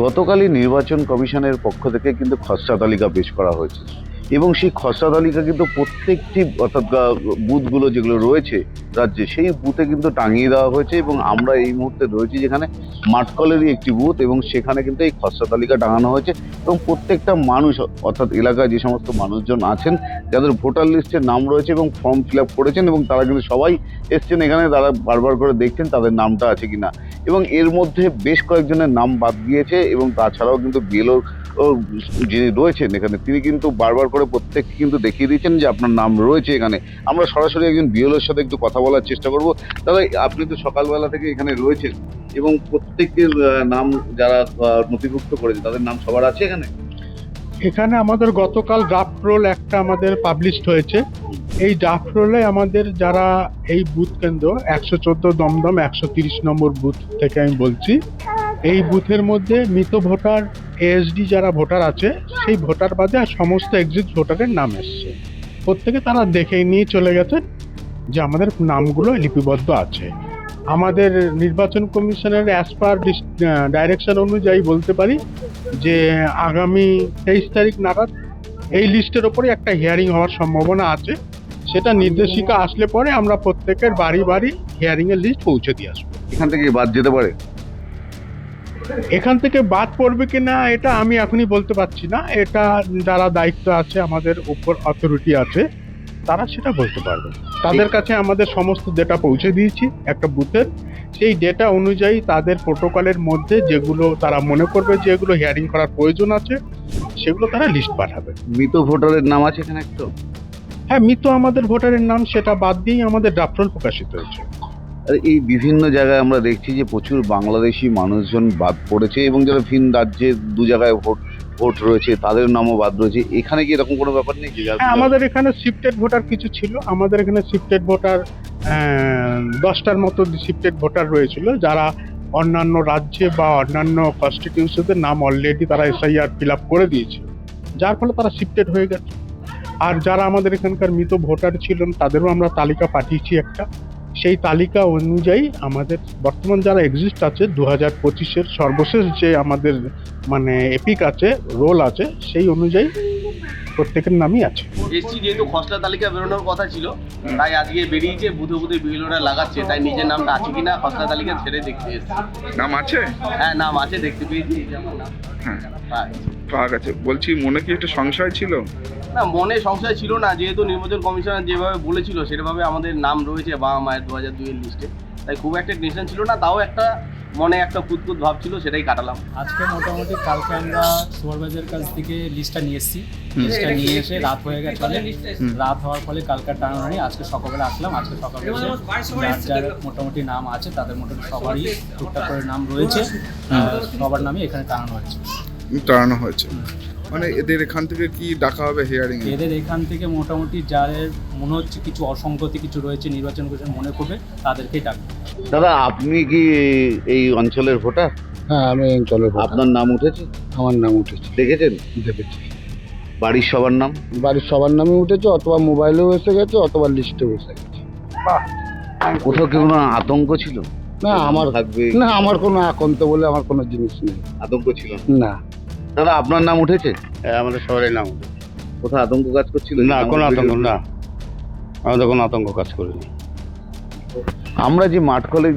গতকালই নির্বাচন কমিশনের পক্ষ থেকে কিন্তু খসড়া তালিকা পেশ করা হয়েছে এবং সেই খসড়া তালিকা কিন্তু প্রত্যেকটি অর্থাৎ বুথগুলো যেগুলো রয়েছে রাজ্যে সেই বুথে কিন্তু টাঙিয়ে দেওয়া হয়েছে এবং আমরা এই মুহূর্তে রয়েছি যেখানে মাঠকলেরই একটি বুথ এবং সেখানে কিন্তু এই খসড়া তালিকা টাঙানো হয়েছে এবং প্রত্যেকটা মানুষ অর্থাৎ এলাকায় যে সমস্ত মানুষজন আছেন যাদের ভোটার লিস্টের নাম রয়েছে এবং ফর্ম ফিল আপ করেছেন এবং তারা কিন্তু সবাই এসছেন এখানে, তারা বারবার করে দেখছেন তাদের নামটা আছে কিনা এবং এর মধ্যে বেশ কয়েকজনের নাম বাদ গিয়েছে এবং তাছাড়াও কিন্তু বিএলও যিনি রয়েছেন এখানে তিনি কিন্তু বারবার করে প্রত্যেককে কিন্তু দেখিয়ে দিয়েছেন যে আপনার নাম রয়েছে এখানে। আমরা সরাসরি একজন বিএলওর সাথে একটু কথা বলার চেষ্টা করব। দাদা, আপনি তো সকালবেলা থেকে এখানে রয়েছেন এবং প্রত্যেকের নাম যারা নথিভুক্ত করেছে তাদের নাম সবার আছে এখানে? এখানে আমাদের গতকাল ড্রাফট রোল একটা আমাদের পাবলিশড হয়েছে। এই ড্রাফট রোলে আমাদের যারা এই বুথ কেন্দ্র 114 দমদম 130 নম্বর বুথ থেকে আমি বলছি, এই বুথের মধ্যে মৃত ভোটার এএসডি যারা ভোটার আছে সেই ভোটার বাদে আর সমস্ত এক্সিট ভোটারের নাম এসছে। প্রত্যেকে তারা দেখে নিয়ে চলে গেছে যে আমাদের নামগুলো লিপিবদ্ধ আছে। আমাদের নির্বাচন কমিশনের অ্যাজ পার ডাইরেকশন অনুযায়ী বলতে পারি যে আগামী 23 তারিখ নাগাদ এই লিস্টের ওপরে একটা হিয়ারিং হওয়ার সম্ভাবনা আছে। সেটা নির্দেশিকা আসলে পরে আমরা প্রত্যেকের বাড়ি বাড়ি হিয়ারিংয়ের লিস্ট পৌঁছে দিয়ে আসবো। এখান থেকে বাদ যেতে পারে? এখান থেকে বাদ পড়বে কিনা এটা আমি এখনই বলতে পারছি না। এটা যারা দায়িত্ব আছে আমাদের উপর অথরিটি আছে তারা সেটা বলতে পারবে। তাদের কাছে আমাদের সমস্ত ডেটা পৌঁছে দিয়েছি একটা বুথের। সেই ডেটা অনুযায়ী তাদের প্রোটোকলের মধ্যে যেগুলো তারা মনে করবে যে এগুলো হিয়ারিং করার প্রয়োজন আছে সেগুলো তারা লিস্ট পাঠাবে। মৃত ভোটারের নাম আছে এখানে একটু? হ্যাঁ, মৃত আমাদের ভোটারের নাম সেটা বাদ দিয়েই আমাদের ড্রাফট রোল প্রকাশিত হয়েছে। আর এই বিভিন্ন জায়গায় আমরা দেখছি যে প্রচুর বাংলাদেশি মানুষজন বাদ পড়েছে এবং যারা ভিন রাজ্যে দু জায়গায় ভোট রয়েছে তাদের নামও বাদ রয়েছে। এখানে কি এরকম কোনো ব্যাপার নেই? আমাদের এখানে শিফটেড ভোটার কিছু ছিল। আমাদের এখানে শিফটেড ভোটার 10টার মতো শিফটেড ভোটার রয়েছিল যারা অন্যান্য রাজ্যে বা অন্যান্য কনস্টিটিউশনের নাম অলরেডি তারা এসআইআর ফিল আপ করে দিয়েছে, যার ফলে তারা শিফটেড হয়ে গেছে। আর যারা আমাদের এখানকার মৃত ভোটার ছিলেন তাদেরও আমরা তালিকা পাঠিয়েছি একটা। সেই তালিকা অনুযায়ী আমাদের বর্তমান যারা এক্সিস্ট আছে 2025-এর সর্বশেষ যে আমাদের মানে এপিক আছে, রোল আছে, সেই অনুযায়ী প্রত্যেকের নামই আছে। এসছি যেহেতু খসড়া তালিকা বেরোনোর কথা ছিল তাই আজকে বেরিয়েছে, বুধে বুধে বিএলওরা লাগাচ্ছে, তাই নিজের নামটা আছে কিনা খসড়া তালিকা ছেড়ে দেখতে এসছি। নাম আছে? হ্যাঁ, নাম আছে, দেখতে পেয়েছি। হ্যাঁ, পাওয়া গেছে। বলছি, মনে কি একটা সংশয় ছিল? না, মনে সংশয় ছিল না, যেহেতু নির্বাচন কমিশনার যেভাবে বলেছিল সেভাবে আমাদের নাম রয়েছে বাবা মায়ের 2002-এর লিস্টে, তাই খুব একটা টেনশন ছিল না। তাও একটা মনে একটা কুতকুত ভাব ছিল, সেটাই কাটালাম। আজকে মোটামুটি কালকে আমরা সুপারভাইজারের কাছ থেকে লিস্টটা নিয়ে এসেছি। লিস্টটা নিয়ে এসে রাত হয়ে গেছে, রাত হওয়ার ফলে কালকার টানানো নেই। আজকে সকালবেলা আসলাম। আজকে সকালে এসে যার মোটামুটি নাম আছে তাদের মোটামুটি সবারই টুকটাক করে নাম রয়েছে, সবার নামে এখানে টানানো হয়েছে। মানে এদের এখান থেকে কি ডাকা হবে হিয়ারিং? এদের এখান থেকে মোটামুটি যাদের মনে হচ্ছে কিছু অসঙ্গতি কিছু রয়েছে নির্বাচন কমিশন মনে করবে তাদেরকেই ডাকবে। দাদা, আপনি কি এই অঞ্চলের ভোটার? হ্যাঁ, আমি এই অঞ্চলের ভোটার। আপনার নাম উঠেছে? আমার নাম উঠেছে। দেখেছেন? দেখেছি। বাড়ির সবার নাম? বাড়ির সবার নামে উঠেছে, অথবা মোবাইলেও এসে গেছে, অথবা লিস্টেও এসে গেছে। কোথাও কি কোনো আতঙ্ক ছিল? না, আমার থাকবে না, আমার কোনো আতঙ্ক বলে আমার কোনো জিনিস নেই। আতঙ্ক ছিল না। দাদা, আপনার নাম উঠেছে? হ্যাঁ, আমাদের সবারই নাম উঠেছে। কোথাও আতঙ্ক কাজ করছিল? না, কোনো আতঙ্ক না, আমাদের কোনো আতঙ্ক কাজ করেনি। আমরা যে মাঠকলে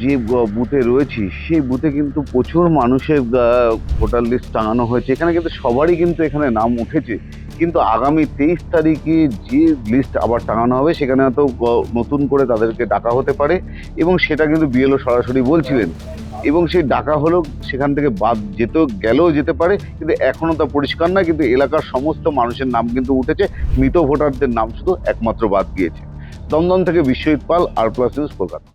যে বুথে রয়েছি সেই বুথে কিন্তু প্রচুর মানুষের ভোটার লিস্ট টাঙানো হয়েছে। এখানে কিন্তু সবারই কিন্তু এখানে নাম উঠেছে, কিন্তু আগামী 23 তারিখে যে লিস্ট আবার টাঙানো হবে সেখানে হয়তো নতুন করে তাদেরকে ডাকা হতে পারে এবং সেটা কিন্তু বিএলও সরাসরি বলছিলেন এবং সেই ডাকা হলেও সেখান থেকে বাদ গেলেও যেতে পারে, কিন্তু এখনও তা পরিষ্কার না। কিন্তু এলাকার সমস্ত মানুষের নাম কিন্তু উঠেছে, মৃত ভোটারদের নাম শুধু একমাত্র বাদ গিয়েছে। দমদম থেকে বিশ্বজিৎ পাল, আর প্লাস নিউজ, কলকাতা।